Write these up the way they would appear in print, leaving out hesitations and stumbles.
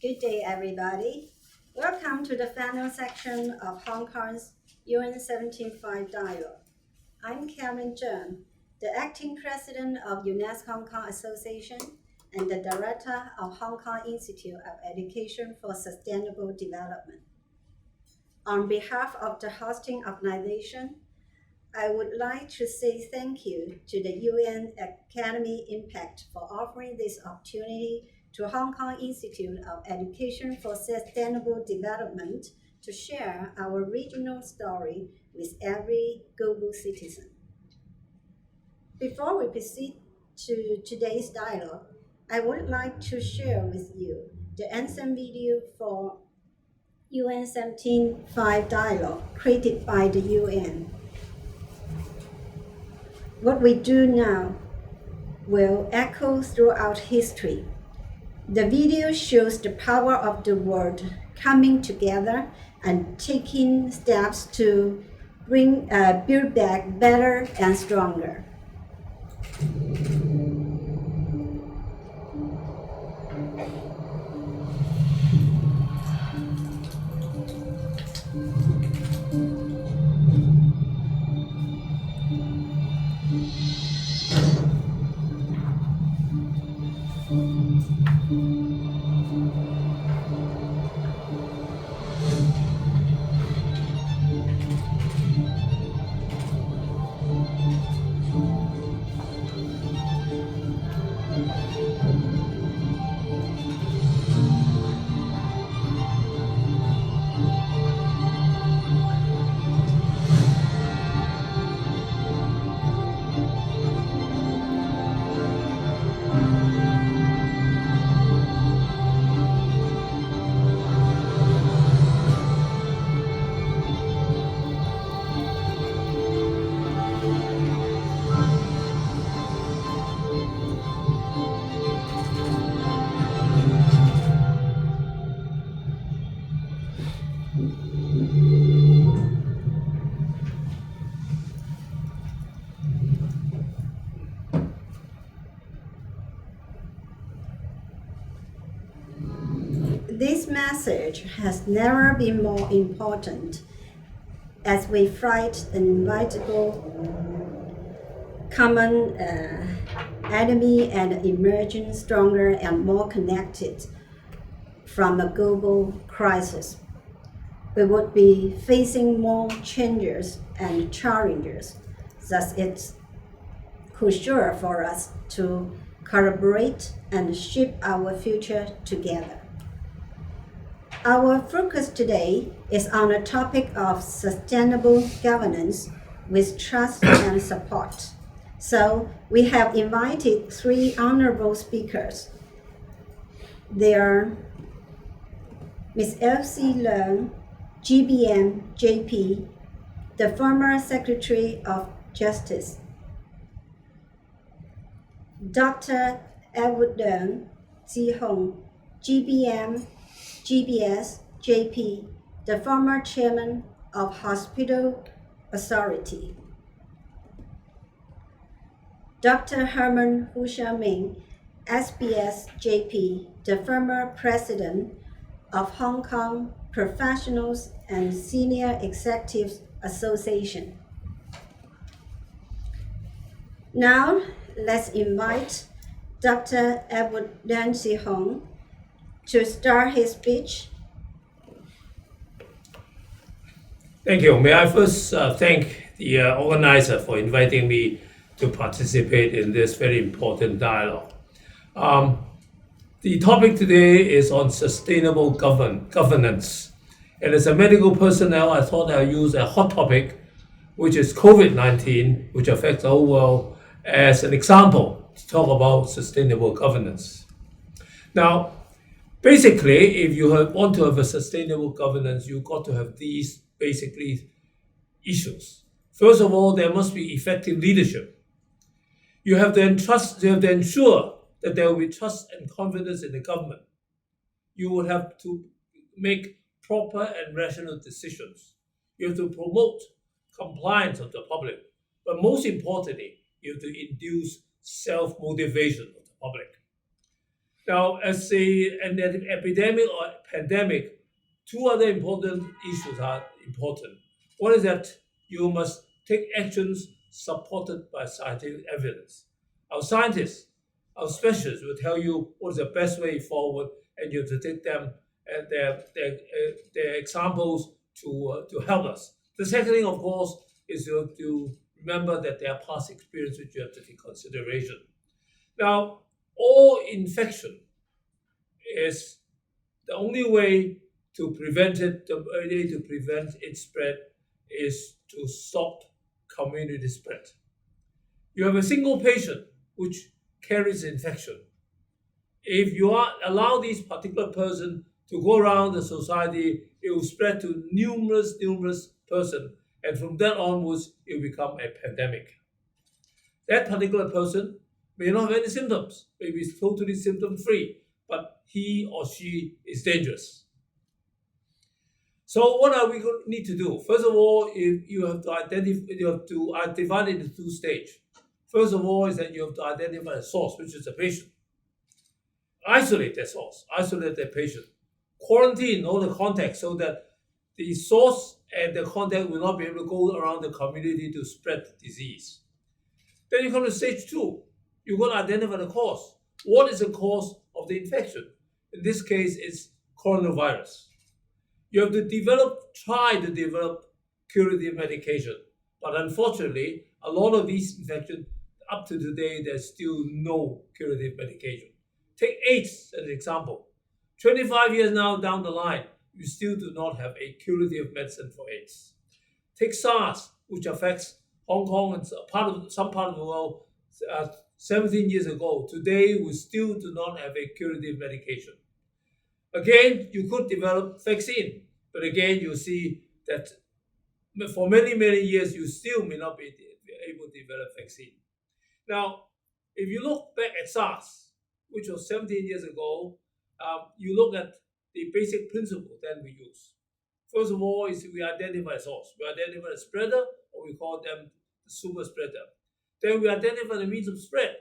Good day, everybody. Welcome to the final section of Hong Kong's UN 17.5 Dialogue. I'm Karen Zheng, the Acting President of UNESCO Hong Kong Association and the Director of Hong Kong Institute of Education for Sustainable Development. On behalf of the hosting organization, I would like to say thank you to the UN Academy Impact for offering this opportunity to Hong Kong Institute of Education for Sustainable Development to share our regional story with every global citizen. Before we proceed to today's dialogue, I would like to share with you the anthem video for UN 17.5 Dialogue created by the UN. What we do now will echo throughout history. The video shows the power of the world coming together and taking steps to build back better and stronger. This message has never been more important as we fight an inevitable common enemy and emerging stronger and more connected from a global crisis. We would be facing more changes and challenges, thus it's crucial for us to collaborate and shape our future together. Our focus today is on the topic of sustainable governance with trust and support. So we have invited three honorable speakers. They are Ms. Elsie Leung, GBM JP, the former Secretary of Justice. Dr. Edward Leung Zihong, GBM GBS JP, the former Chairman of Hospital Authority. Dr. Herman Hu Xiaoming, SBS JP, the former President of Hong Kong Professionals and Senior Executives Association. Now, let's invite Dr. Edward Leung Zihong to start his speech. Thank you. May I first thank the organizer for inviting me to participate in this very important dialogue. The topic today is on sustainable governance. And as a medical personnel, I thought I'd use a hot topic, which is COVID-19, which affects the whole world, as an example to talk about sustainable governance. Now, basically, if you want to have a sustainable governance, you've got to have these basically issues. First of all, there must be effective leadership. You have to ensure that there will be trust and confidence in the government. You would have to make proper and rational decisions. You have to promote compliance of the public. But most importantly, you have to induce self-motivation of the public. Now, as an epidemic or pandemic, two other important issues are important. One is that you must take actions supported by scientific evidence. Our scientists, our specialists will tell you what is the best way forward, and you have to take them and their examples to help us. The second thing, of course, is to remember that there are past experience which you have to take consideration. Now, all infection is the only way to prevent it, the way to prevent its spread is to stop community spread. You have a single patient which carries infection. If you allow this particular person to go around the society, it will spread to numerous persons, and from that onwards, it will become a pandemic. That particular person may not have any symptoms, maybe it's totally symptom-free, but he or she is dangerous. So what are we going to need to do? First of all, you have to divide it into two stages. First of all, is that you have to identify the source, which is the patient. Isolate that source, isolate that patient. Quarantine all the contacts so that the source and the contact will not be able to go around the community to spread the disease. Then you come to stage two. You're going to identify the cause. What is the cause of the infection? In this case, it's coronavirus. You have to try to develop curative medication. But unfortunately, a lot of these infections, up to today, there's still no curative medication. Take AIDS as an example. 25 years now down the line, you still do not have a curative medicine for AIDS. Take SARS, which affects Hong Kong and some part of the world 17 years ago. Today, we still do not have a curative medication. Again, you could develop vaccine, but again, you see that for many years, you still may not be able to develop vaccine. Now, if you look back at SARS, which was 17 years ago, you look at the basic principle that we use. First of all, is we identify a source. We identify the spreader, or we call them the super spreader. Then we identify the means of spread.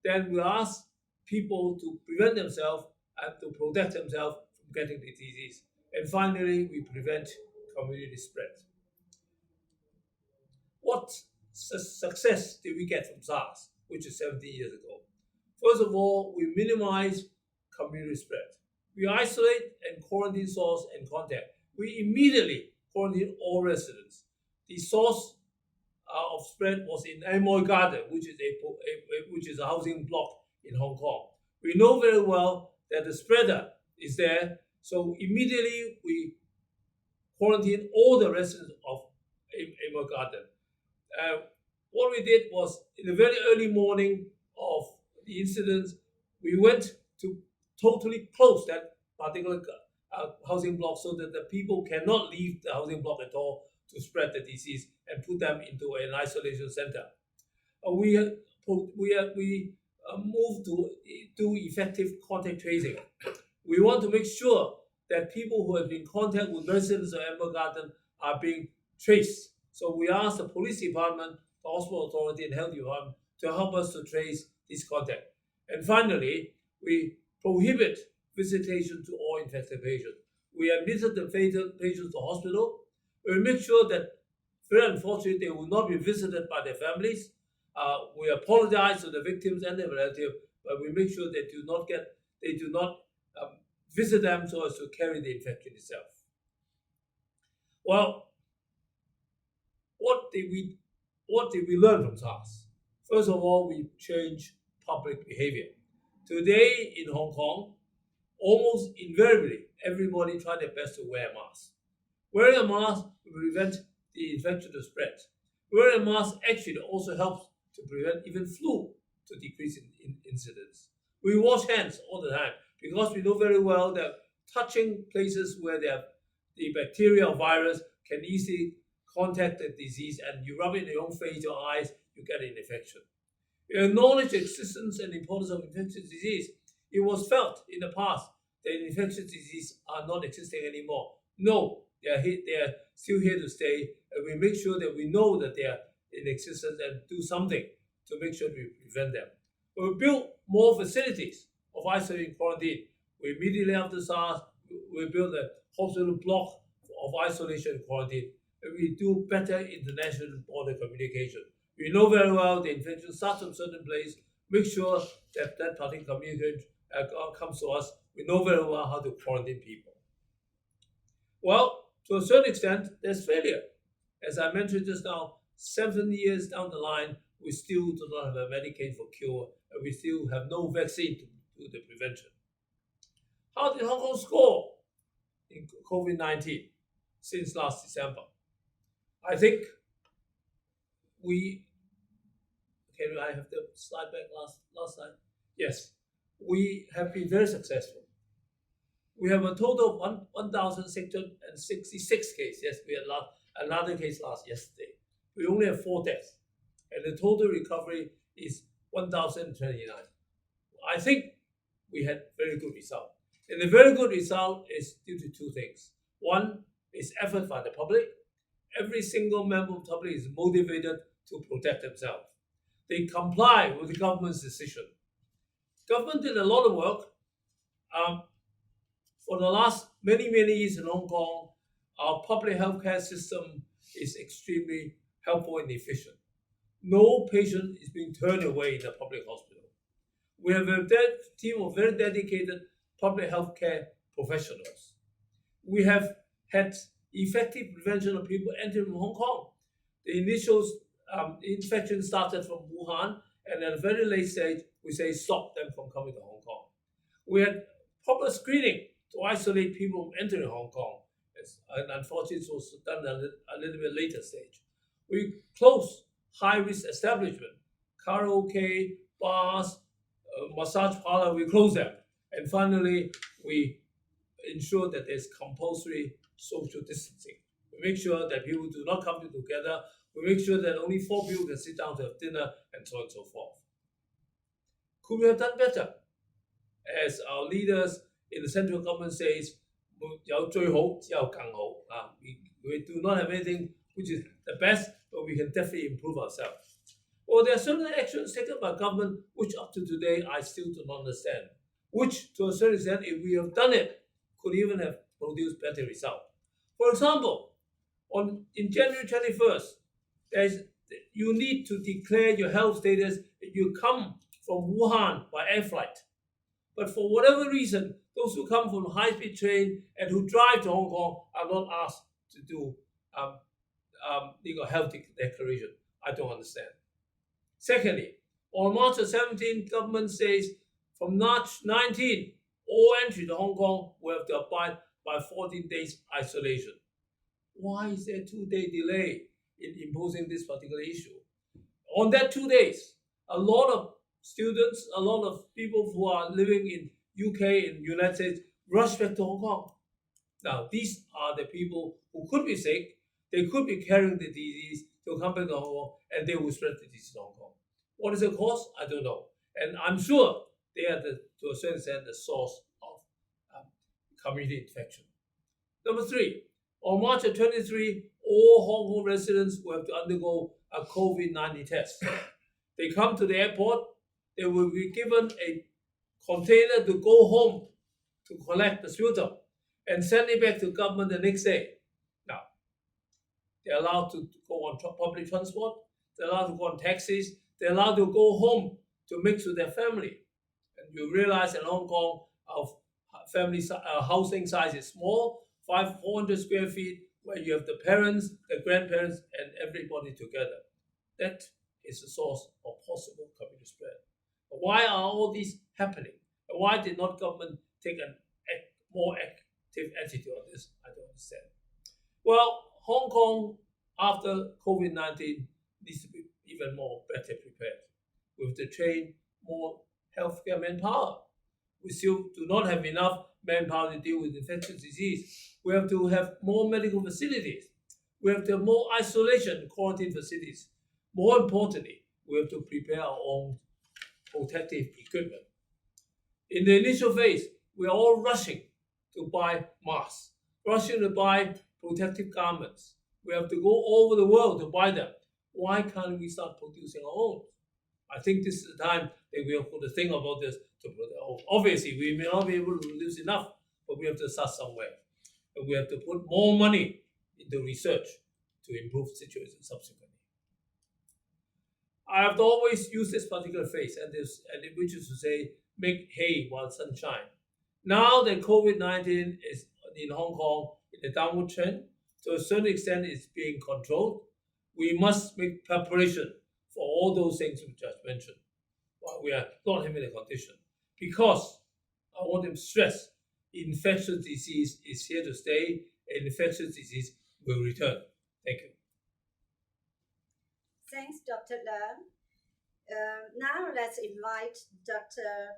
Then we ask people to prevent themselves and to protect themselves from getting the disease. And finally, we prevent community spread. What success did we get from SARS, which is 17 years ago? First of all, we minimize community spread. We isolate and quarantine source and contact. We immediately quarantine all residents. The source of spread was in Amoy Garden, which is a housing block in Hong Kong. We know very well that the spreader is there, so immediately we quarantine all the residents of Amoy Garden. What we did was, in the very early morning of the incidents, we went to totally close that particular housing block so that the people cannot leave the housing block at all to spread the disease and put them into an isolation center. We moved to do effective contact tracing. We want to make sure that people who have been in contact with residents of Amber Garden are being traced. So we asked the police department, the hospital authority, and health department to help us to trace this contact. And finally, we prohibit visitation to all infected patients. We admitted the patients to hospital. We make sure that, very unfortunately, they will not be visited by their families. We apologize to the victims and their relatives, but we make sure they do not visit them so as to carry the infection itself. Well, what did we learn from SARS? First of all, we changed public behavior. Today in Hong Kong, almost invariably, everybody try their best to wear a mask. Wearing a mask will prevent the infection to spread. Wearing a mask actually also helps to prevent even flu to decrease in incidence. We wash hands all the time because we know very well that touching places where they have the bacteria or virus can easily contact the disease, and you rub it in your own face, your eyes, you get an infection. We acknowledge the existence and importance of infectious disease. It was felt in the past that infectious disease are not existing anymore. No, they are still here to stay, and we make sure that we know that they are in existence and do something to make sure we prevent them. We build more facilities. of isolating quarantine. We immediately after SARS, we built a hospital block of isolation and quarantine. And we do better international border communication. We know very well the infection starts from a certain place. Make sure that that particular communication comes to us. We know very well how to quarantine people. Well, to a certain extent, there's failure. As I mentioned just now, 7 years down the line, we still do not have a Medicaid for cure, and we still have no vaccine to do the prevention. How did Hong Kong score in COVID-19 since last December? I think can I have the slide back last slide? Yes, we have been very successful. We have a total of 1,666 cases. Yes, we had another case yesterday. We only have 4 deaths, and the total recovery is 1,029. I think we had very good result. And the very good result is due to 2 things. One is effort by the public. Every single member of the public is motivated to protect themselves. They comply with the government's decision. Government did a lot of work. For the last many years in Hong Kong, our public healthcare system is extremely helpful and efficient. No patient is being turned away in the public hospital. We have a team of very dedicated public healthcare professionals. We have had effective prevention of people entering Hong Kong. The initial infection started from Wuhan, and at a very late stage, we say stop them from coming to Hong Kong. We had proper screening to isolate people from entering Hong Kong. And unfortunately, it was done at a little bit later stage. We closed high-risk establishment, karaoke, bars, massage parlor, we closed them. And finally, we ensure that there's compulsory social distancing. We make sure that people do not come together. We make sure that only 4 people can sit down to have dinner, and so on and so forth. Could we have done better? As our leaders in the central government says, 有最好，只有更好. We do not have anything which is the best, but we can definitely improve ourselves. Well, there are certain actions taken by government which up to today I still do not understand. Which, to a certain extent, if we have done it, could even have produced better results. For example, in January 21st, you need to declare your health status if you come from Wuhan by air flight. But for whatever reason, those who come from high-speed train and who drive to Hong Kong are not asked to do health declaration. I don't understand. Secondly, on March 17th, government says from March 19, all entry to Hong Kong will have to abide by 14 days isolation. Why is there a 2-day delay in imposing this particular issue? On that 2 days, a lot of students, a lot of people who are living in UK and United States rush back to Hong Kong. Now, these are the people who could be sick, they could be carrying the disease to come back to Hong Kong, and they will spread the disease to Hong Kong. What is the cause? I don't know. And I'm sure they are, to a certain extent, the source of community infection. Number 3, on March 23, all Hong Kong residents will have to undergo a COVID-19 test. They come to the airport, they will be given a container to go home to collect the sputum and send it back to government the next day. Now, they're allowed to go on public transport, they're allowed to go on taxis, they're allowed to go home to mix with their family. And you realize in Hong Kong, our family housing size is small, 400 square feet, where you have the parents, the grandparents, and everybody together. That is the source of possible community spread. But why are all these happening? And why did not government take a more active attitude on this? I don't understand. Well, Hong Kong, after COVID-19, needs to be even more better prepared. We have to train more healthcare manpower. We still do not have enough manpower to deal with infectious disease. We have to have more medical facilities. We have to have more isolation and quarantine facilities. More importantly, we have to prepare our own protective equipment. In the initial phase, we are all rushing to buy masks, rushing to buy protective garments. We have to go all over the world to buy them. Why can't we start producing our own? I think this is the time that we have to think about this Obviously, we may not be able to reduce enough, but we have to start somewhere. And we have to put more money into research to improve the situation subsequently. I have always used this particular phrase, which is to say, make hay while sun shines. Now that COVID-19 is in Hong Kong in a downward trend, to a certain extent it's being controlled, we must make preparation for all those things we just mentioned while we are not having a condition. Because I want to stress, infectious disease is here to stay, and infectious disease will return. Thank you. Thanks, Dr. Leung. Now let's invite Dr.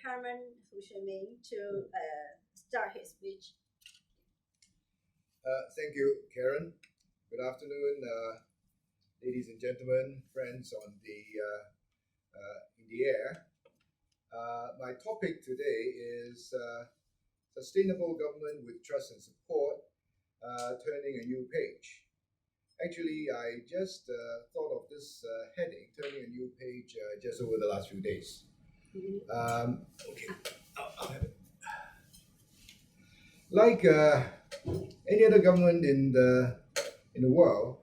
Herman Hushiming to start his speech. Thank you, Karen. Good afternoon, ladies and gentlemen, friends on in the air. My topic today is sustainable government with trust and support, turning a new page. Actually, I just thought of this heading, turning a new page, just over the last few days. Okay, I'll have it. Like any other government in the world,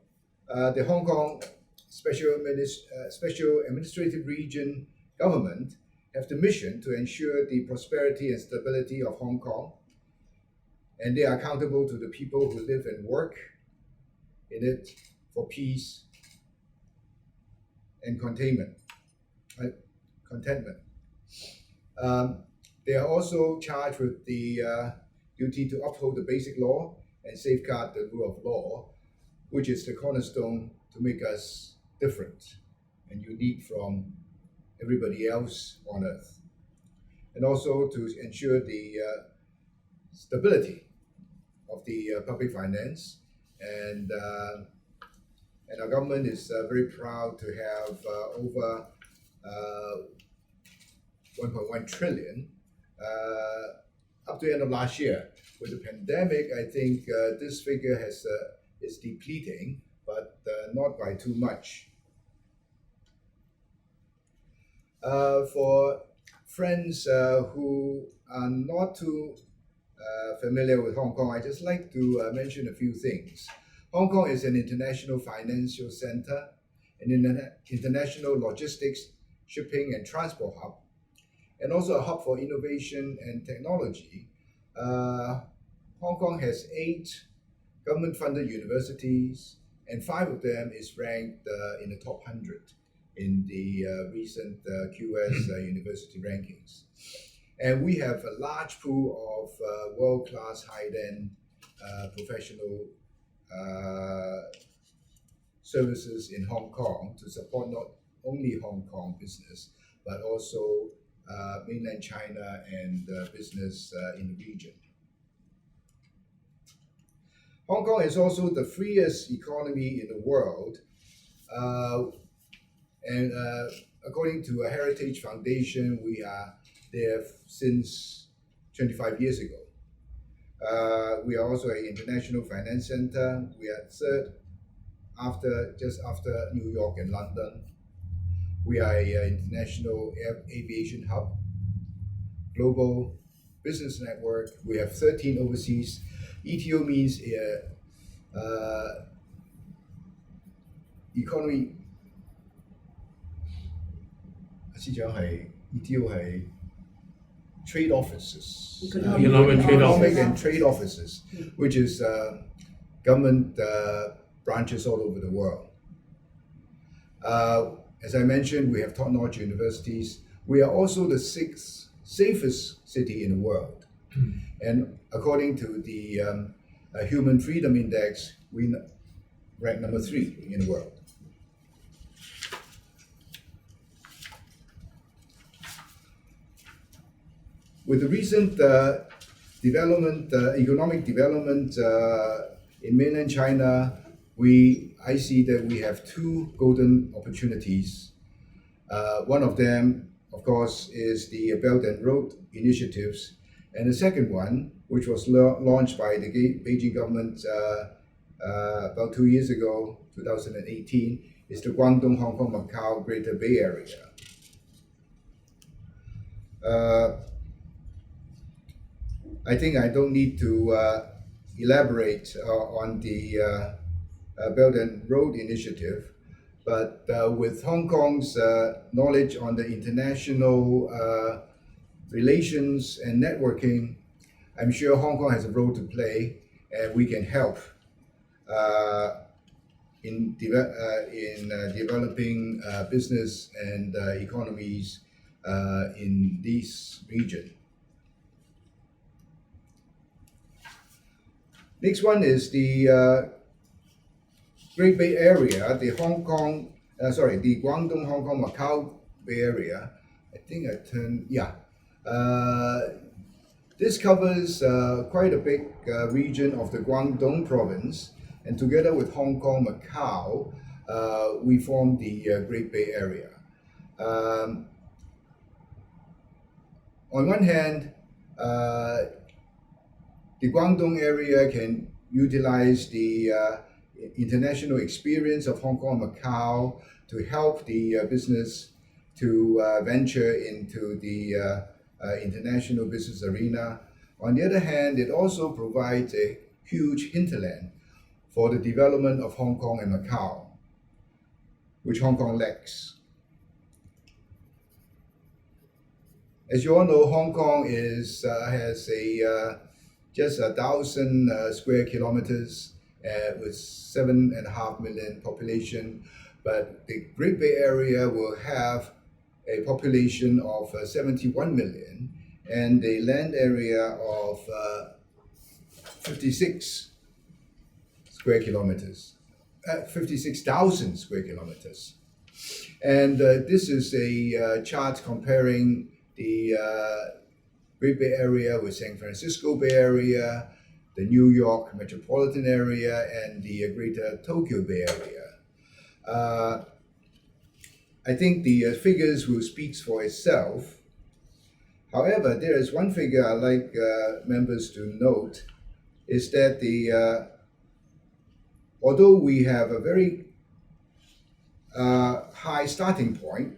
the Hong Kong Special Administrative Region government have the mission to ensure the prosperity and stability of Hong Kong, and they are accountable to the people who live and work in it for peace and contentment. They are also charged with the duty to uphold the basic law and safeguard the rule of law, which is the cornerstone to make us different and unique from everybody else on earth, and also to ensure the stability of the public finance. And our government is very proud to have over 1.1 trillion up to the end of last year. With the pandemic, I think this figure is depleting, but not by too much. For friends who are not too familiar with Hong Kong, I just like to mention a few things. Hong Kong is an international financial center, an international logistics, shipping and transport hub, and also a hub for innovation and technology. Hong Kong has 8 government-funded universities, and 5 of them is ranked in the top 100 in the recent QS university rankings. And we have a large pool of world-class, high-end professional services in Hong Kong to support not only Hong Kong business, but also mainland China and business in the region. Hong Kong is also the freest economy in the world, and according to a Heritage Foundation, we are there since 25 years ago. We are also an international finance center. We are third just after New York and London. We are an international aviation hub, global business network. We have 13 overseas. ETO means economy. ETO 係 trade offices, economic and trade offices, which is government branches all over the world. As I mentioned, we have top-notch universities. We are also the 6th safest city in the world. And according to the Human Freedom Index, we rank number 3 in the world. With the recent economic development in mainland China, I see that we have 2 golden opportunities. One of them, of course, is the Belt and Road initiatives, and the second one, which was launched by the Beijing government about 2 years ago, 2018, is the Guangdong, Hong Kong, Macau Greater Bay Area. I think I don't need to elaborate on the Belt and Road Initiative, but with Hong Kong's knowledge on the international relations and networking, I'm sure Hong Kong has a role to play, and we can help in developing business and economies in this region. Next one is the Great Bay Area, the Guangdong, Hong Kong, Macau Bay Area. I think this covers quite a big region of the Guangdong province, and together with Hong Kong, Macau, we form the Great Bay Area. On one hand, the Guangdong area can utilize the international experience of Hong Kong and Macau to help the business to venture into the international business arena. On the other hand, it also provides a huge hinterland for the development of Hong Kong and Macau, which Hong Kong lacks. As you all know, Hong Kong has just 1,000 square kilometers with 7.5 million population, but the Great Bay Area will have a population of 71 million and a land area of 56,000 square kilometers. And this is a chart comparing the Great Bay Area with San Francisco Bay Area, the New York metropolitan area, and the Greater Tokyo Bay Area. I think the figures will speak for itself. However, there is one figure I'd like members to note, is that although we have a very high starting point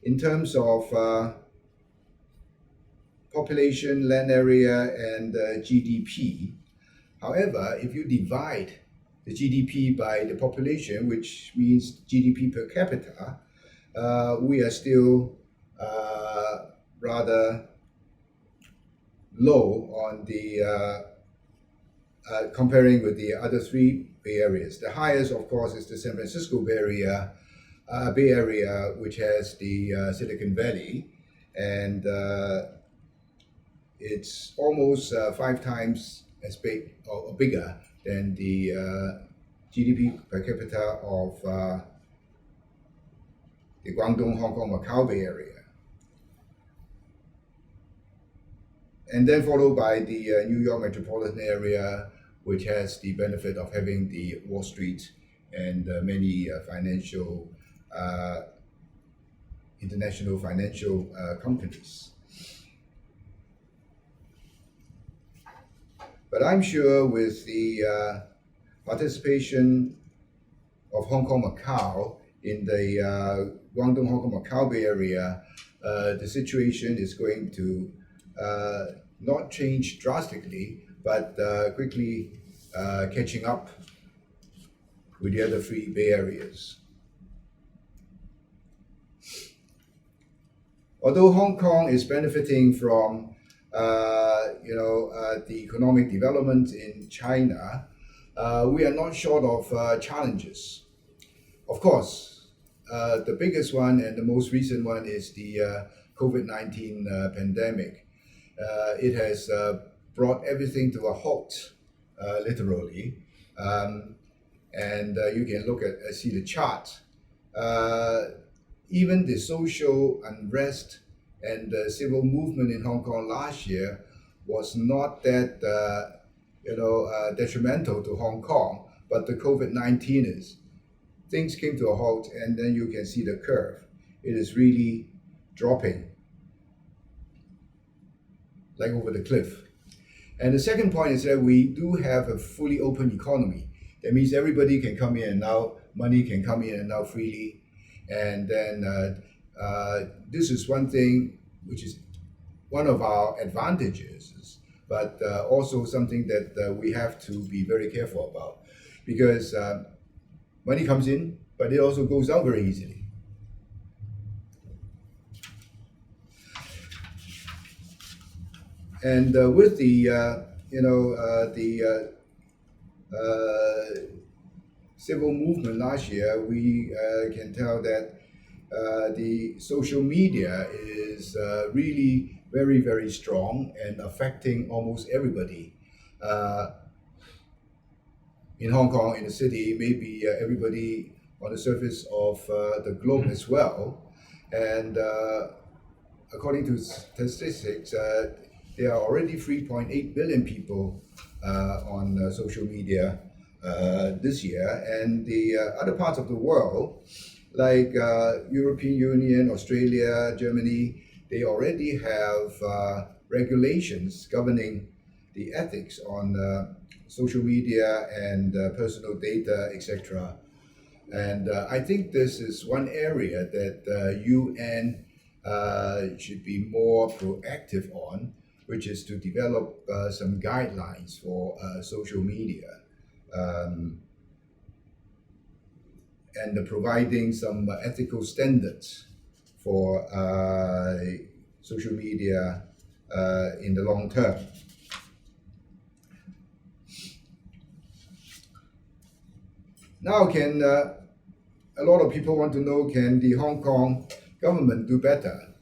in terms of population, land area, and GDP. However, if you divide the GDP by the population, which means GDP per capita, we are still rather low on the comparing with the other three Bay Areas. The highest, of course, is the San Francisco Bay Area, which has the Silicon Valley, and it's almost 5 times as big or bigger than the GDP per capita of the Guangdong, Hong Kong, Macau Bay Area. And then followed by the New York metropolitan area, which has the benefit of having the Wall Street and many international financial companies. But I'm sure with the participation of Hong Kong, Macau in the Guangdong, Hong Kong, Macau Bay Area, the situation is going to not change drastically, but quickly catching up with the other 3 Bay Areas. Although Hong Kong is benefiting from the economic development in China, we are not short of challenges. Of course, the biggest one and the most recent one is the COVID-19 pandemic. It has brought everything to a halt, literally, and you can see the chart. Even the social unrest and the civil movement in Hong Kong last year was not that detrimental to Hong Kong, but the COVID-19 is. Things came to a halt, and then you can see the curve. It is really dropping like over the cliff. And the second point is that we do have a fully open economy. That means everybody can come in and out, money can come in and out freely. And then this is one thing which is one of our advantages, but also something that we have to be very careful about, because money comes in, but it also goes out very easily. And with the civil movement last year, we can tell that the social media is really very, very strong and affecting almost everybody. In Hong Kong, in the city, maybe everybody on the surface of the globe as well. And according to statistics, there are already 3.8 billion people on social media this year. And the other parts of the world, like European Union, Australia, Germany, they already have regulations governing the ethics on social media and personal data, etc. And I think this is one area that UN should be more proactive on, which is to develop some guidelines for social media and providing some ethical standards for social media in the long term. Now, a lot of people want to know, can the Hong Kong government do better?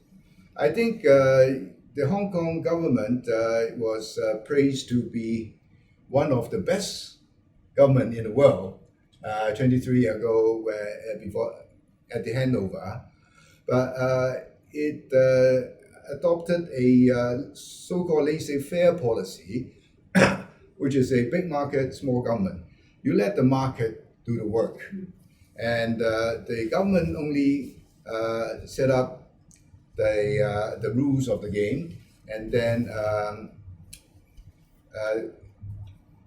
I think the Hong Kong government was praised to be one of the best government in the world 23 years ago, before at the handover, but it adopted a so-called laissez-faire policy, which is a big market, small government. You let the market do the work, and the government only set up the rules of the game, and then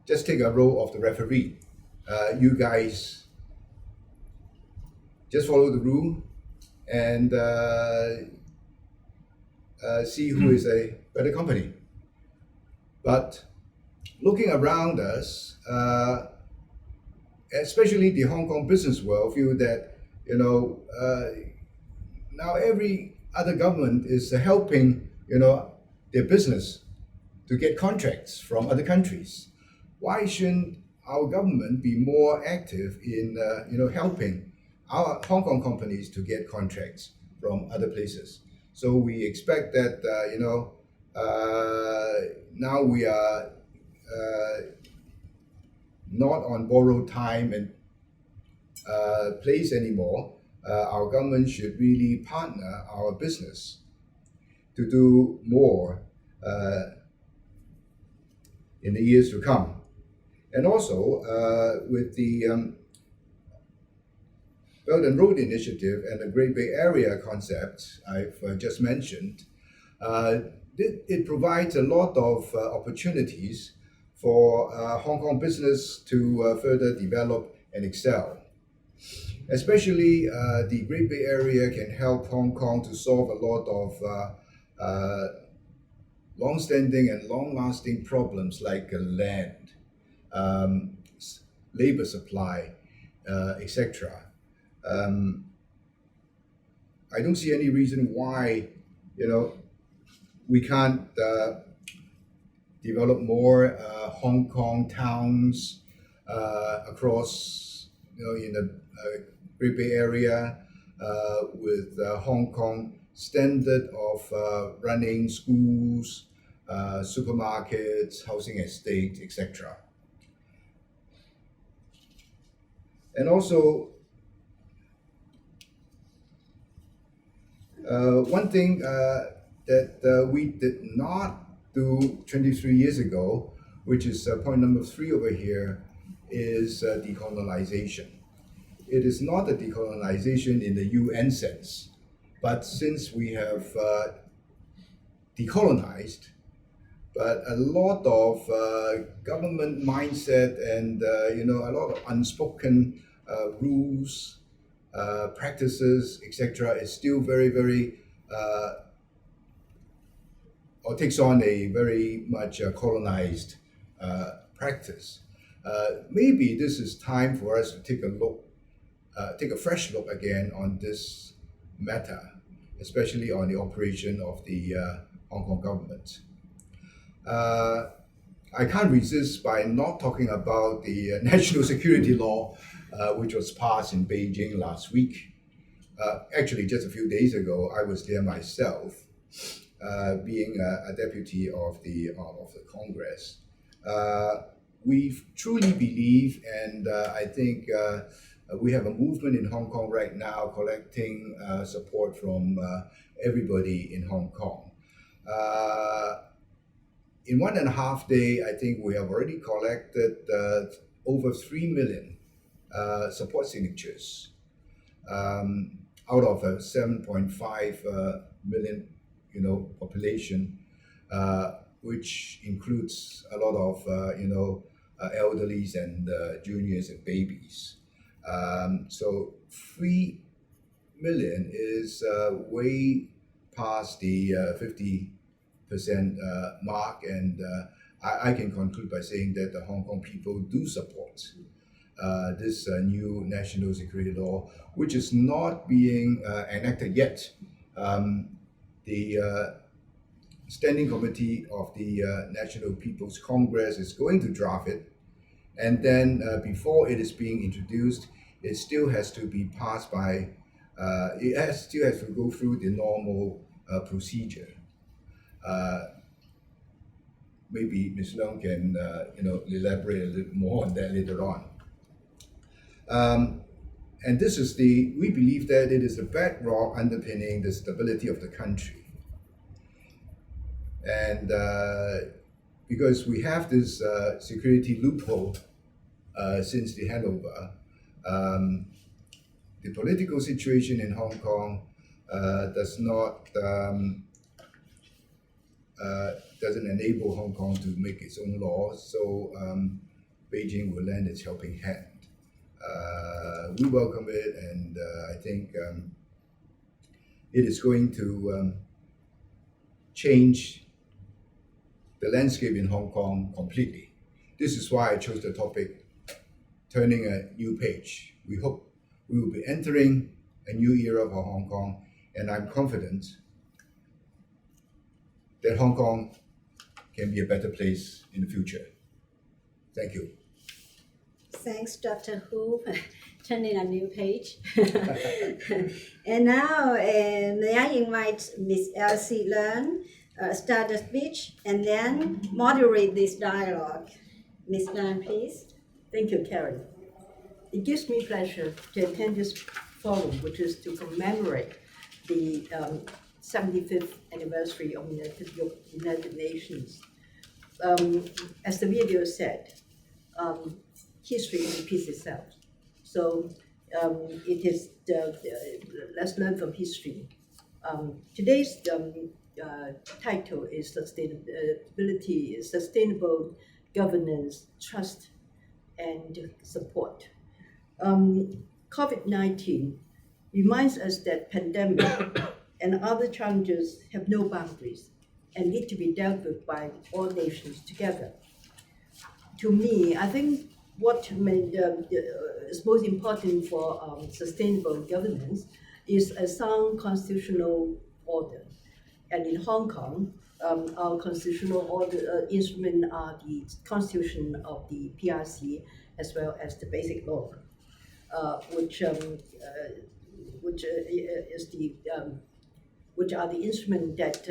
just take a role of the referee. You guys just follow the rule and see who is a better company. But looking around us, especially the Hong Kong business world, feel that now every other government is helping their business to get contracts from other countries. Why shouldn't our government be more active in helping our Hong Kong companies to get contracts from other places? So we expect that now we are not on borrowed time and place anymore. Our government should really partner our business to do more in the years to come. And also with the Belt and Road Initiative and the Great Bay Area concept I've just mentioned, it provides a lot of opportunities for Hong Kong business to further develop and excel. Especially the Great Bay Area can help Hong Kong to solve a lot of long-standing and long-lasting problems like land, labor supply, etc. I don't see any reason why we can't develop more Hong Kong towns across in the Great Bay Area with Hong Kong standard of running schools, supermarkets, housing estates, etc. And also, one thing that we did not do 23 years ago, which is point number 3 over here, is decolonization. It is not a decolonization in the UN sense, but since we have decolonized, but a lot of government mindset and a lot of unspoken rules, practices, etc. is still very, very or takes on a very much colonized practice. Maybe this is time for us to take a fresh look again on this matter, especially on the operation of the Hong Kong government. I can't resist by not talking about the national security law, which was passed in Beijing last week. Actually, just a few days ago, I was there myself, being a deputy of the Congress. We truly believe, and I think we have a movement in Hong Kong right now collecting support from everybody in Hong Kong. In 1.5 days, I think we have already collected over 3 million support signatures out of a 7.5 million, population, which includes a lot of, elderlies and juniors and babies. So 3 million is way past the 50% mark, and I can conclude by saying that the Hong Kong people do support this new national security law, which is not being enacted yet. The Standing Committee of the National People's Congress is going to draft it, and then before it is being introduced, it still has to be passed by, still has to go through the normal procedure. Maybe Ms. Leung can, elaborate a little more on that later on. And this is we believe that it is the bedrock underpinning the stability of the country. And because we have this security loophole since the handover, the political situation in Hong Kong doesn't enable Hong Kong to make its own laws, so Beijing will lend its helping hand. We welcome it, and I think it is going to change the landscape in Hong Kong completely. This is why I chose the topic, turning a new page. We hope we will be entering a new era for Hong Kong, and I'm confident that Hong Kong can be a better place in the future. Thank you. Thanks, Dr. Hu, turning a new page. And now, may I invite Ms. Elsie Leung, start the speech and then moderate this dialogue. Ms. Leung, please. Thank you, Karen. It gives me pleasure to attend this forum, which is to commemorate the 75th anniversary of United Nations. As the video said, history repeats itself. So it is let's learn from history. Today's title is sustainability, sustainable governance, trust, and support. COVID-19 reminds us that pandemic and other challenges have no boundaries and need to be dealt with by all nations together. To me, I think what is most important for sustainable governance is a sound constitutional order. And in Hong Kong, our constitutional order instrument are the Constitution of the PRC as well as the Basic Law, which are the instrument that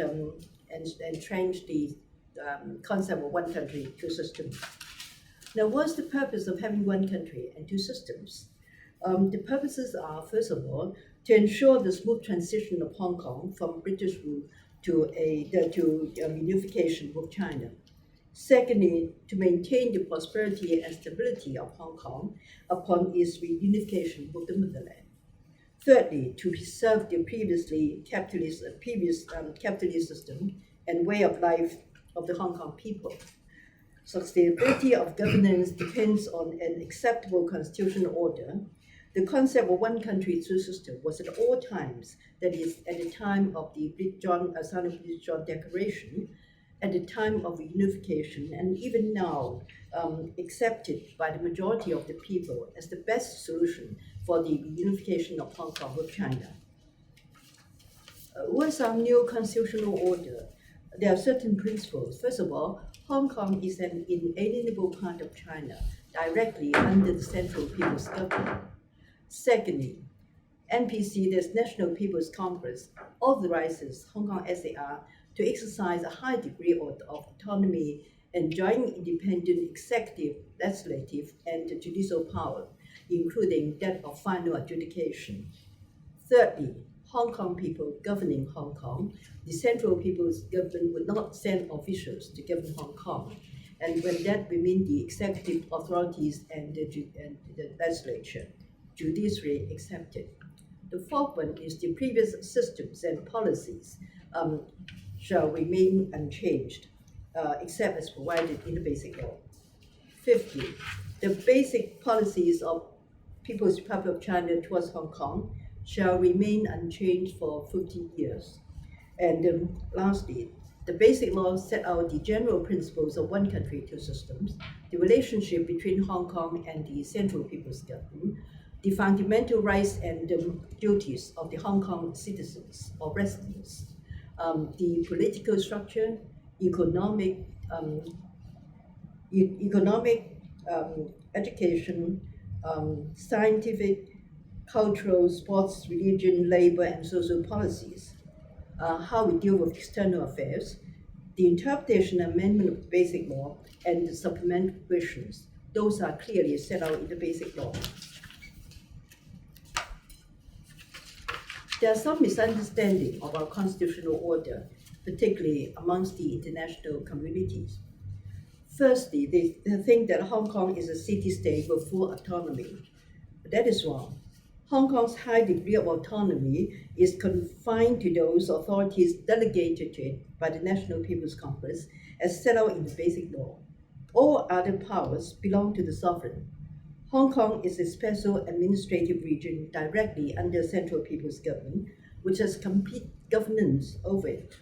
entrench the concept of one country, two systems. Now, what's the purpose of having one country and two systems? The purposes are, first of all, to ensure the smooth transition of Hong Kong from British rule to unification with China. Secondly, to maintain the prosperity and stability of Hong Kong upon its reunification with the motherland. Thirdly, to preserve the previous capitalist system and way of life of the Hong Kong people. Sustainability of governance depends on an acceptable constitutional order. The concept of one country, two systems was at all times, that is, at the time of the Sino-British Declaration, at the time of unification, and even now accepted by the majority of the people as the best solution for the unification of Hong Kong with China. What's our new constitutional order? There are certain principles. First of all, Hong Kong is an inalienable part of China, directly under the Central People's Government. Secondly, NPC, the National People's Congress, authorizes Hong Kong SAR to exercise a high degree of autonomy, enjoying independent executive, legislative, and judicial power, including that of final adjudication. Thirdly, Hong Kong people governing Hong Kong, the Central People's Government would not send officials to govern Hong Kong. And when that, we mean the executive authorities and the legislature, judiciary accepted. The fourth one is the previous systems and policies shall remain unchanged, except as provided in the Basic Law. Fifthly, the basic policies of People's Republic of China towards Hong Kong shall remain unchanged for 50 years. And lastly, the Basic Law set out the general principles of one country, two systems, the relationship between Hong Kong and the Central People's Government, the fundamental rights and duties of the Hong Kong citizens or residents, the political structure, economic, education, scientific, cultural, sports, religion, labor, and social policies, how we deal with external affairs, the interpretation and amendment of the Basic Law, and the supplementary provisions. Those are clearly set out in the Basic Law. There are some misunderstanding of our constitutional order, particularly amongst the international communities. Firstly, they think that Hong Kong is a city-state with full autonomy. That is wrong. Hong Kong's high degree of autonomy is confined to those authorities delegated to it by the National People's Congress as set out in the Basic Law. All other powers belong to the sovereign. Hong Kong is a special administrative region directly under Central People's Government, which has complete governance over it.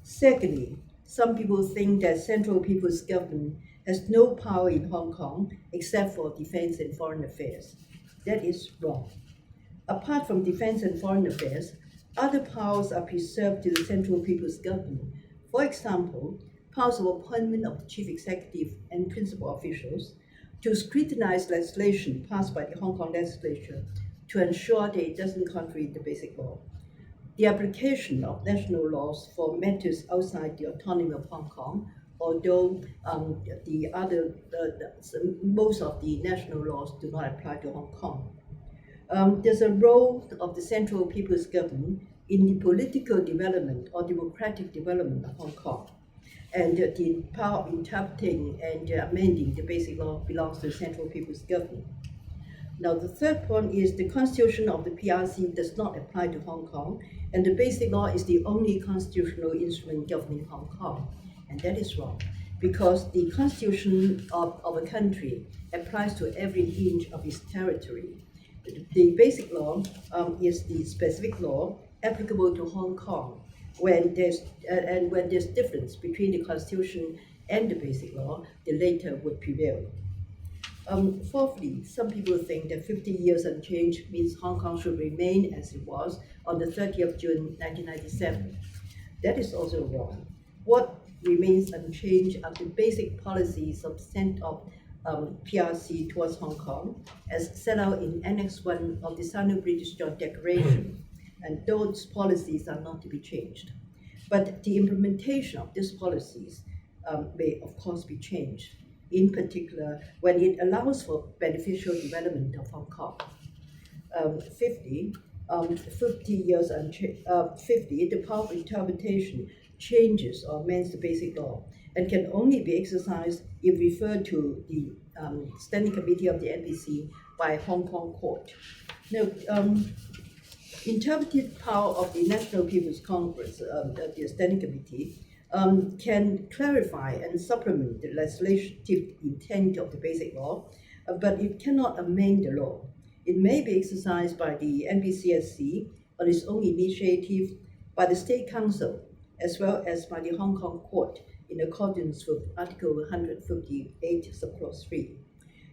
Secondly, some people think that Central People's Government has no power in Hong Kong except for defense and foreign affairs. That is wrong. Apart from defense and foreign affairs, other powers are preserved to the Central People's Government. For example, powers of appointment of the chief executive and principal officials, to scrutinize legislation passed by the Hong Kong legislature to ensure that it doesn't contravene the Basic Law. The application of national laws for matters outside the autonomy of Hong Kong, although most of the national laws do not apply to Hong Kong. There's a role of the Central People's Government in the political development or democratic development of Hong Kong. And the power of interpreting and amending the Basic Law belongs to the Central People's Government. Now, the third point is the Constitution of the PRC does not apply to Hong Kong, and the Basic Law is the only constitutional instrument governing Hong Kong. And that is wrong, because the Constitution of a country applies to every inch of its territory. The Basic Law is the specific law applicable to Hong Kong. When there's difference between the Constitution and the Basic Law, the latter would prevail. Fourthly, some people think that 50 years unchanged means Hong Kong should remain as it was on the 30th of June 1997. That is also wrong. What remains unchanged are the basic policies of PRC towards Hong Kong, as set out in Annex 1 of the Sino-British Joint Declaration. And those policies are not to be changed. But the implementation of these policies may, of course, be changed, in particular when it allows for beneficial development of Hong Kong. Fifthly, the power of interpretation changes or amends the Basic Law and can only be exercised if referred to the Standing Committee of the NPC by Hong Kong Court. Now, interpretive power of the National People's Congress, the Standing Committee, can clarify and supplement the legislative intent of the Basic Law, but it cannot amend the law. It may be exercised by the NPCSC on its own initiative, by the State Council, as well as by the Hong Kong Court, in accordance with Article 158, subclause 3.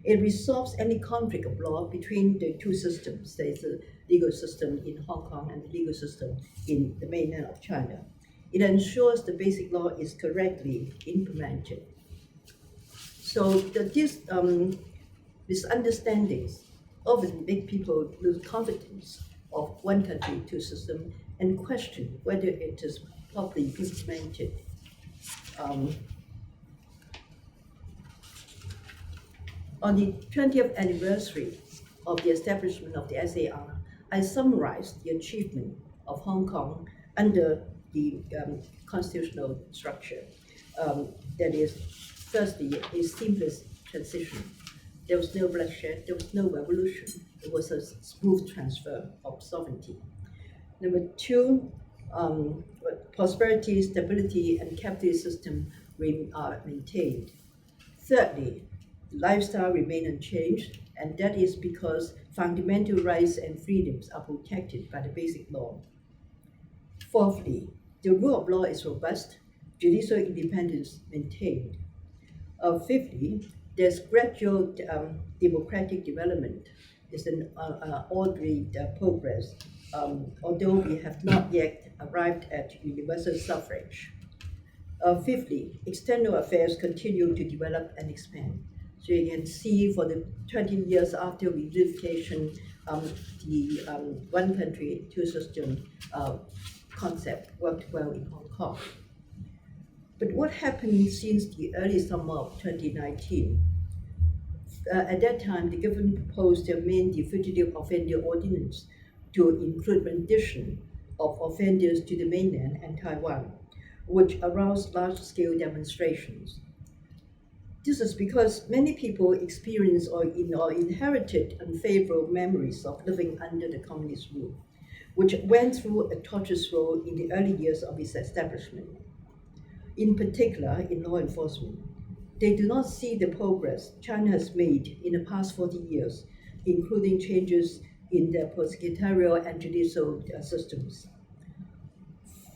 It resolves any conflict of law between the two systems, there is the legal system in Hong Kong and the legal system in the mainland of China. It ensures the basic law is correctly implemented. So these misunderstandings often make people lose confidence of one country, two systems, and question whether it is properly implemented. On the 20th anniversary of the establishment of the SAR, I summarized the achievement of Hong Kong under the constitutional structure. That is, firstly, a seamless transition. There was no bloodshed, there was no revolution. It was a smooth transfer of sovereignty. Number two, prosperity, stability, and capitalist system are maintained. Thirdly, lifestyle remain unchanged, and that is because fundamental rights and freedoms are protected by the basic law. Fourthly, the rule of law is robust, judicial independence maintained. Fifthly, there's gradual democratic development. It's an orderly progress, although we have not yet arrived at universal suffrage. Fifthly, external affairs continue to develop and expand. So you can see for the 20 years after reunification, the one country, two system concept worked well in Hong Kong. But what happened since the early summer of 2019? At that time, the government proposed to amend the Fugitive Offender Ordinance to include rendition of offenders to the mainland and Taiwan, which aroused large-scale demonstrations. This is because many people experienced or inherited unfavorable memories of living under the communist rule, which went through a tortuous role in the early years of its establishment. In particular, in law enforcement, they do not see the progress China has made in the past 40 years, including changes in the prosecutorial and judicial systems.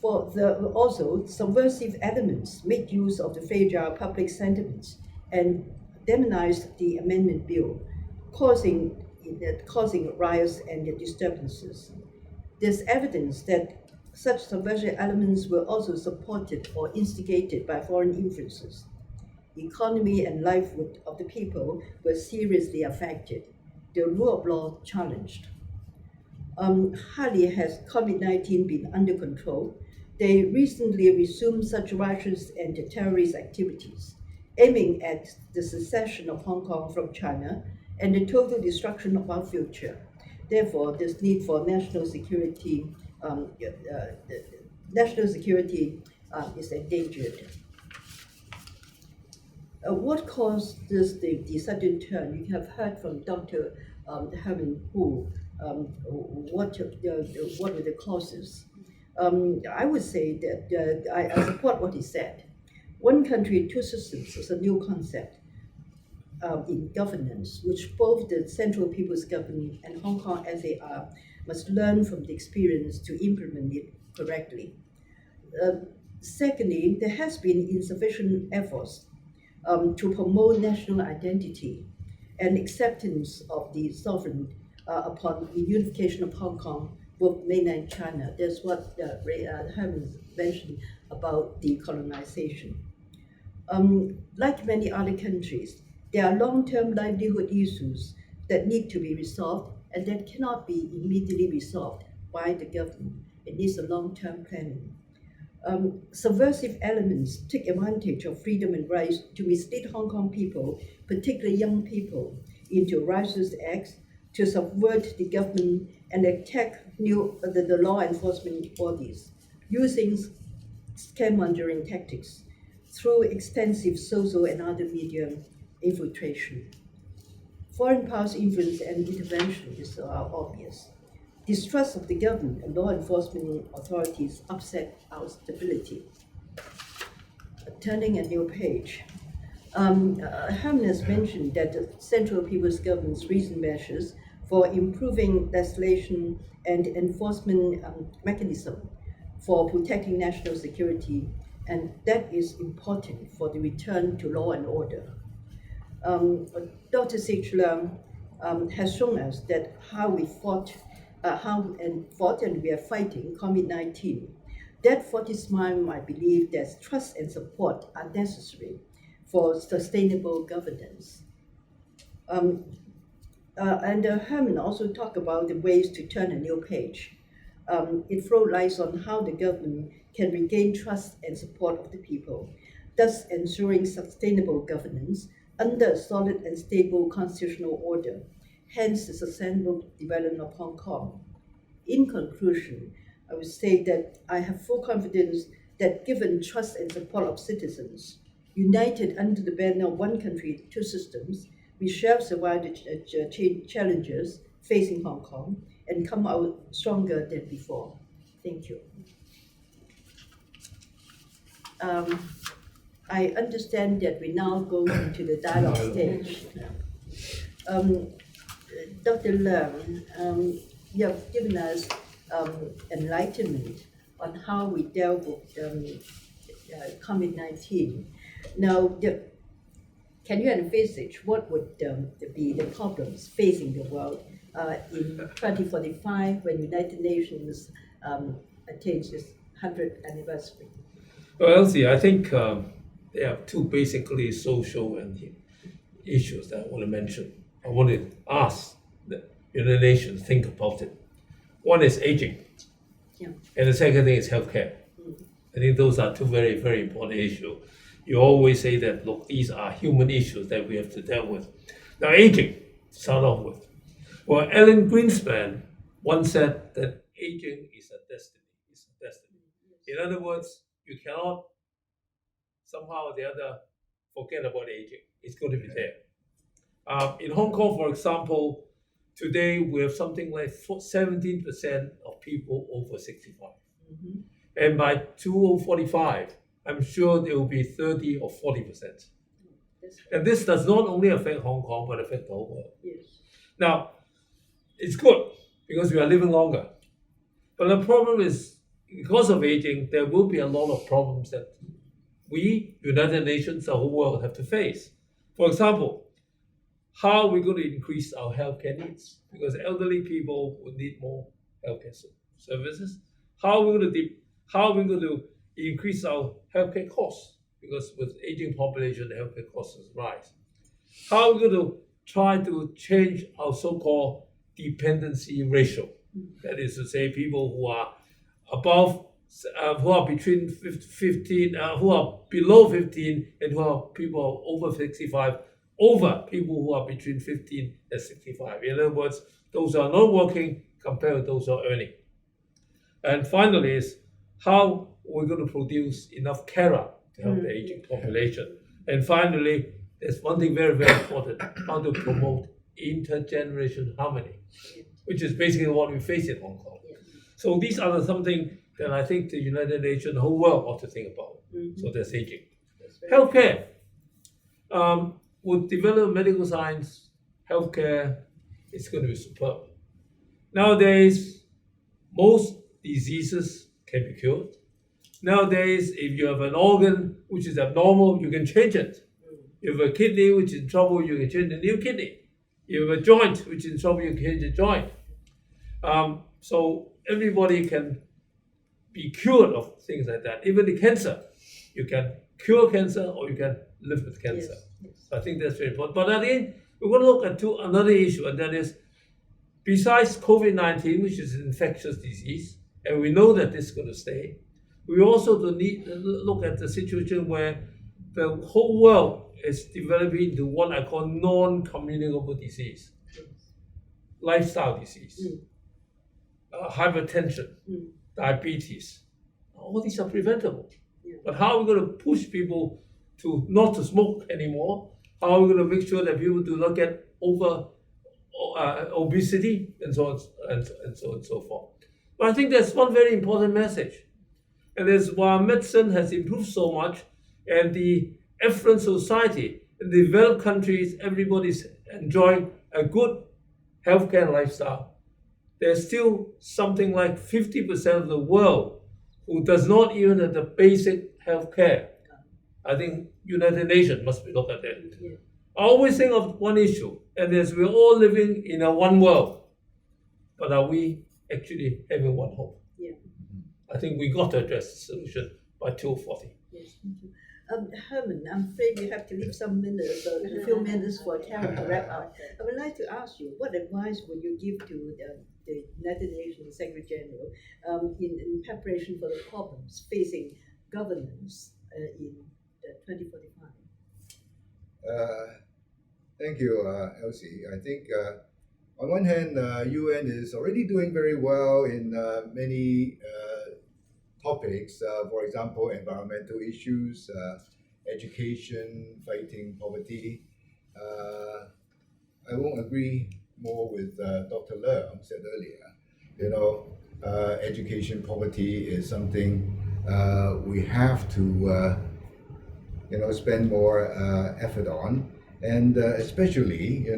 Also, subversive elements made use of the fragile public sentiments and demonized the amendment bill, causing riots and disturbances. There's evidence that such subversive elements were also supported or instigated by foreign influences. The economy and livelihood of the people were seriously affected. The rule of law challenged. Hardly has COVID-19 been under control. They recently resumed such righteous and terrorist activities, aiming at the secession of Hong Kong from China and the total destruction of our future. Therefore, this need for national security is endangered. What caused the sudden turn? You have heard from Dr. Herman Hu. What were the causes? I would say that I support what he said. One country, two systems is a new concept in governance, which both the Central People's Government and Hong Kong SAR must learn from the experience to implement it correctly. Secondly, there has been insufficient efforts to promote national identity and acceptance of the sovereign upon the unification of Hong Kong with mainland China. That's what Herman mentioned about decolonization. Like many other countries, there are long-term livelihood issues that need to be resolved and that cannot be immediately resolved by the government. It needs a long-term planning. Subversive elements take advantage of freedom and rights to mislead Hong Kong people, particularly young people, into righteous acts, to subvert the government and attack the law enforcement bodies, using scaremongering tactics through extensive social and other media infiltration. Foreign powers' influence and intervention is obvious. Distrust of the government and law enforcement authorities upset our stability. Turning a new page. Herman has mentioned that the Central People's Government's recent measures for improving legislation and enforcement mechanism for protecting national security and that is important for the return to law and order. Dr. Sich Leung has shown us that how we fought and we are fighting COVID-19. That for this time, I believe that trust and support are necessary for sustainable governance. And Herman also talked about the ways to turn a new page. It throws light on how the government can regain trust and support of the people, thus ensuring sustainable governance under a solid and stable constitutional order, hence the sustainable development of Hong Kong. In conclusion, I would say that I have full confidence that given trust and support of citizens, united under the banner of one country, two systems, we shall survive the challenges facing Hong Kong and come out stronger than before. Thank you. I understand that we now go into the dialogue stage. Dr. Leung, you have given us enlightenment on how we dealt with COVID-19. Now, can you envisage what would be the problems facing the world in 2045 when United Nations attains its 100th anniversary? Well, Elsie, I think there are two basically social and issues that I want to mention. I want to ask the United Nations to think about it. One is aging, and the second thing is healthcare. I think those are two very, very important issues. You always say that, look, these are human issues that we have to deal with. Now, aging, to start off with. Well, Alan Greenspan once said that aging is a destiny. It's a destiny. In other words, you cannot somehow or the other forget about aging. It's going to be there. In Hong Kong, for example, today we have something like 17% of people over 65. Mm-hmm. And by 2045, I'm sure there will be 30 or 40%. And this does not only affect Hong Kong, but affect the whole world. Yes. Now, it's good because we are living longer. But the problem is, because of aging, there will be a lot of problems that we, United Nations, the whole world have to face. For example, how are we going to increase our healthcare needs? Because elderly people will need more healthcare services. How are we going to increase our healthcare costs? Because with aging population, the healthcare costs rise. How are we going to try to change our so-called dependency ratio? That is to say, people who are above, who are between 15, who are below 15, and who are people over 65, over people who are between 15 and 65. In other words, those who are not working compared with those who are earning. And finally is how we're going to produce enough carer to help the aging population. And finally, there's one thing very, very important, how to promote intergenerational harmony, which is basically what we face in Hong Kong. So these are something that I think the United Nations, the whole world ought to think about. So there's aging. Healthcare. With developed medical science, healthcare is going to be superb. Nowadays, most diseases can be cured. Nowadays, if you have an organ which is abnormal, you can change it. You have a kidney which is in trouble, you can change a new kidney. You have a joint which is in trouble, you can change the joint. So everybody can be cured of things like that. Even the cancer, you can cure cancer or you can live with cancer. Yes. I think that's very important. But again, we're going to look at another issue, and that is, besides COVID-19, which is an infectious disease, and we know that this is going to stay, we also need to look at the situation where the whole world is developing into what I call non-communicable disease, lifestyle disease, hypertension, diabetes. All these are preventable. But how are we going to push people to not to smoke anymore? How are we going to make sure that people do not get over obesity and so on and so forth? But I think there's one very important message, and is while medicine has improved so much, and the affluent society in the developed countries, everybody's enjoying a good healthcare lifestyle, there's still something like 50% of the world who does not even have the basic healthcare. I think United Nations must be looked at it. Yeah. I always think of one issue, and is we're all living in a one world, but are we actually having one home? Yeah. I think we got to address the solution by 2040. Yes, thank you. Herman, I'm afraid we have to leave some minutes, a few minutes for Karen to wrap up. I would like to ask you, what advice would you give to the United Nations Secretary General in preparation for the problems facing governance in 2045? Thank you, Elsie. I think on one hand, UN is already doing very well in many topics, for example, environmental issues, education, fighting poverty. I won't agree more with Dr. Leung said earlier. You know, education poverty is something we have to spend more effort on, and especially,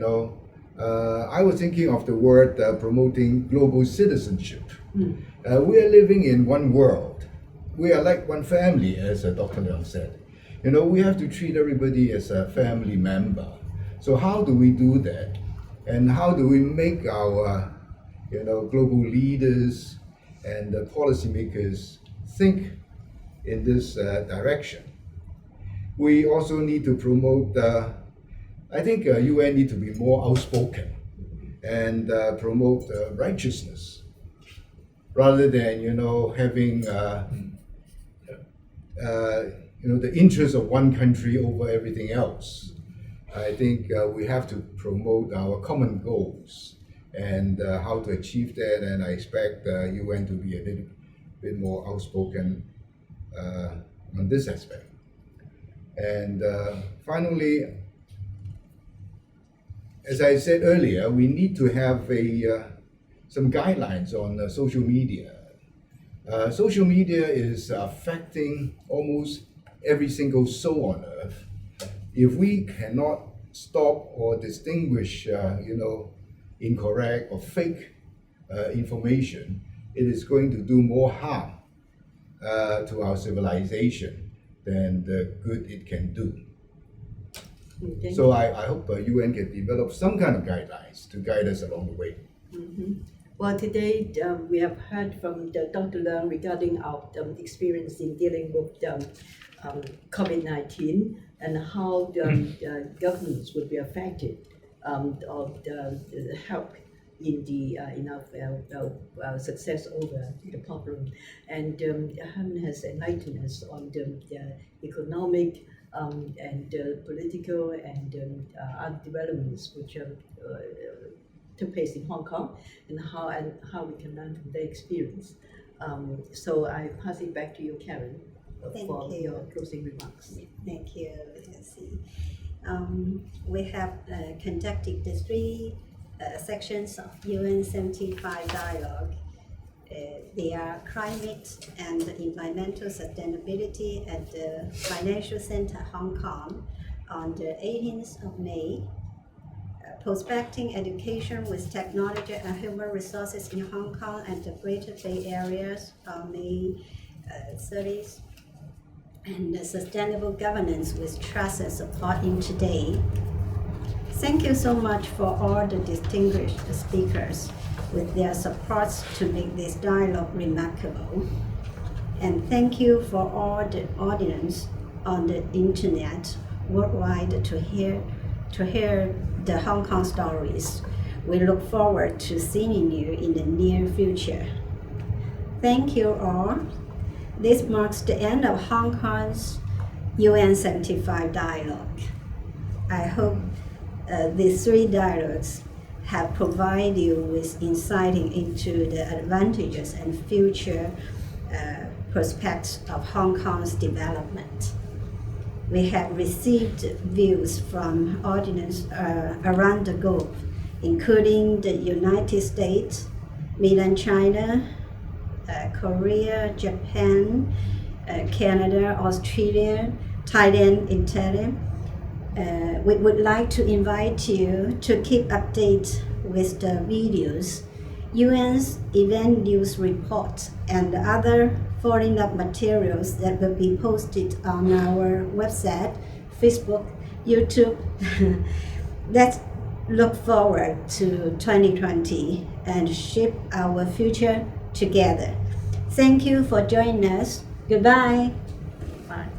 I was thinking of the word promoting global citizenship. We are living in one world. We are like one family, as Dr. Leung said. We have to treat everybody as a family member. So how do we do that? And how do we make our, global leaders and policymakers think in this direction? We also need to promote, I think UN need to be more outspoken and promote righteousness rather than, having, the interests of one country over everything else. I think we have to promote our common goals and how to achieve that, and I expect UN to be a little bit more outspoken on this aspect. And finally, as I said earlier, we need to have some guidelines on social media. Social media is affecting almost every single soul on earth. If we cannot stop or distinguish, incorrect or fake information, it is going to do more harm to our civilization than the good it can do. Okay. So I hope UN can develop some kind of guidelines to guide us along the way. Mm-hmm. Well, today we have heard from Dr. Leung regarding our experience in dealing with COVID-19 and how governments would be affected of the help in our success over the problem. And Herman has enlightened us on the economic and political and other developments which took place in Hong Kong, and how we can learn from their experience. So I pass it back to you, Karen, for your closing remarks. Thank you, Elsie. We have conducted the three sections of UN 75 dialogue. They are climate and environmental sustainability at the Financial Center, Hong Kong, on the 18th of May. Prospecting education with technology and human resources in Hong Kong and the Greater Bay Areas on May 30th. And the sustainable governance with trust and support in today. Thank you so much for all the distinguished speakers with their supports to make this dialogue remarkable. And thank you for all the audience on the internet worldwide to hear the Hong Kong stories. We look forward to seeing you in the near future. Thank you all. This marks the end of Hong Kong's UN 75 dialogue. I hope these three dialogues have provided you with insight into the advantages and future prospects of Hong Kong's development. We have received views from audience around the globe, including the United States, Mainland China, Korea, Japan, Canada, Australia, Thailand, Italy. We would like to invite you to keep updated with the videos, UN's event news report, and other folding up materials that will be posted on our website, Facebook, YouTube. Let's look forward to 2020 and shape our future together. Thank you for joining us. Goodbye. Bye.